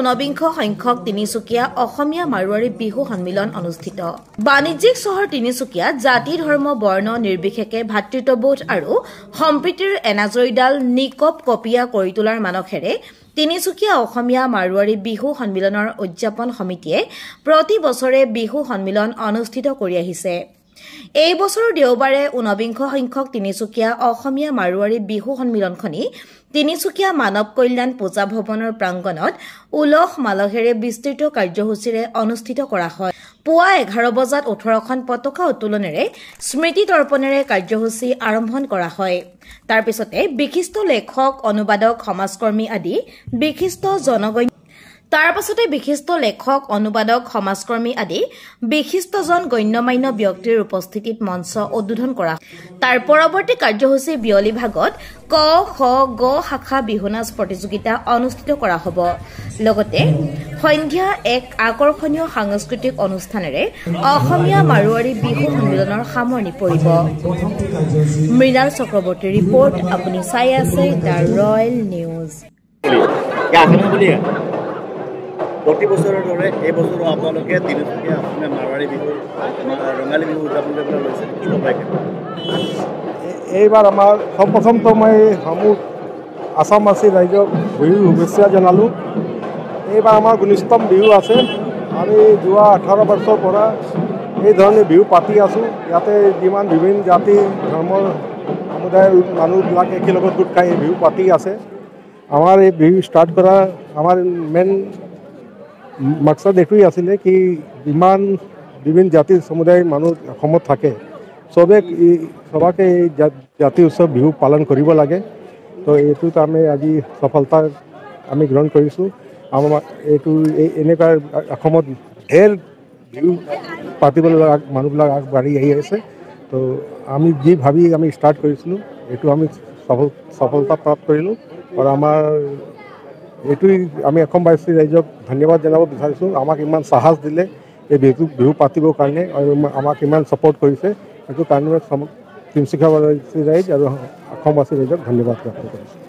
ঊনবিংশ সংখ্যক তিনিচুকীয়া অসমীয়া মাৰোৱাৰী বিহু সন্মিলন অনুষ্ঠিত। বাণিজ্যিক চহৰ তিনিচুকীয়াত জাতি ধৰ্ম বৰ্ণ নিৰ্বিশেষে ভাতৃত্ববোধ আৰু সম্প্ৰীতিৰ এনাজৰীডাল নিকপ কপিয়া কৰি তোলাৰ মানসেৰে তিনিচুকীয়া অসমীয়া মাৰোৱাৰী বিহু সন্মিলনৰ উদযাপন সমিতিয়ে প্ৰতি বছৰে বিহু সন্মিলন অনুষ্ঠিত কৰি আহিছে। এই বছৰ দেওবাৰে ঊনবিংশ সংখ্যক তিনিচুকীয়া অসমীয়া মাৰোৱাৰী বিহু সন্মিলনখনি তিনিচুকীয়া মানৱ কল্যাণ পূজা ভৱনৰ প্ৰাংগণত উলহ মালহেৰে বিস্তৃত কাৰ্যসূচীৰে অনুষ্ঠিত কৰা হয়। পুৱা 11 বজাত 18খন পতাকা উত্তোলনেৰে স্মৃতি তৰ্পণেৰে কাৰ্যসূচী আৰম্ভ কৰা হয়। তাৰ পিছতে বিশিষ্ট লেখক অনুবাদক সমাজকৰ্মী আদি বিশিষ্টজন গণ্যমান্য ব্যক্তিৰ উপস্থিতিত মঞ্চ উদ্বোধন কৰা। তাৰ পৰৱৰ্তী কাৰ্যসূচী বিয়লি ভাগত ক খ গ শাখা বিহু নাচ প্ৰতিযোগিতা অনুষ্ঠিত কৰা হ'ব। লগতে সন্ধিয়া এক আকৰ্ষণীয় সাংস্কৃতিক অনুষ্ঠানেৰে অসমীয়া মাৰোৱাৰী বিহু সন্মিলনৰ সামৰণি পৰিব। মৃণাল চক্ৰৱৰ্তীৰ ৰিপৰ্ট, আপুনি চাই আছে দ্য ৰয়েল নিউজ। প্ৰতি বছৰৰ দৰে এই বছৰো আপোনালোকে তিনিচুকীয়া অসমীয়া মাৰোৱাৰী বিহু ৰঙালী বিহু উদযাপন কৰিবলৈ লৈছে, কি ক'ব? এইবাৰ আমাৰ সৰ্বপ্ৰথমটো মই সমূহ আসামবাসী ৰাইজক বিহুৰ শুভেচ্ছা জনালোঁ। এইবাৰ আমাৰ ঘনিষ্ঠতম বিহু আছে। আমি যোৱা 18 বছৰৰ পৰা এই ধৰণে বিহু পাতি আছোঁ। ইয়াতে যিমান বিভিন্ন জাতি ধৰ্মৰ সমুদায়ৰ মানুহবিলাক একেলগত গোট খাই এই বিহু পাতি আছে। আমাৰ এই বিহু ষ্টাৰ্ট কৰা আমাৰ মেইন মাকসাদ এইটোৱেই আছিলে কি যিমান বিভিন্ন জাতি সমুদায়ৰ মানুহ অসমত থাকে সবাকে এই জাতি উৎসৱ বিহু পালন কৰিব লাগে। তো এইটোত আমি আজি সফলতা আমি গ্ৰহণ কৰিছোঁ। আমাৰ এইটো এনেকুৱা অসমত ঢেৰ বিহু পাতিবলৈ মানুহবিলাক আগবাঢ়ি আহি আছে। তো আমি যি ভাবি আমি ষ্টাৰ্ট কৰিছিলোঁ এইটো আমি সফলতা প্ৰাপ্ত কৰিলোঁ। আৰু আমাৰ এইটোৱেই আমি অসমবাসী ৰাইজক ধন্যবাদ জনাব বিচাৰিছোঁ। আমাক ইমান সাহস দিলে এই বিহু পাতিবৰ কাৰণে আৰু আমাক ইমান ছাপোৰ্ট কৰিছে। সেইটো কাৰণে তিনিচুকীয়াবাসী ৰাইজ আৰু অসমবাসী ৰাইজক ধন্যবাদ জ্ঞাপন কৰিছোঁ।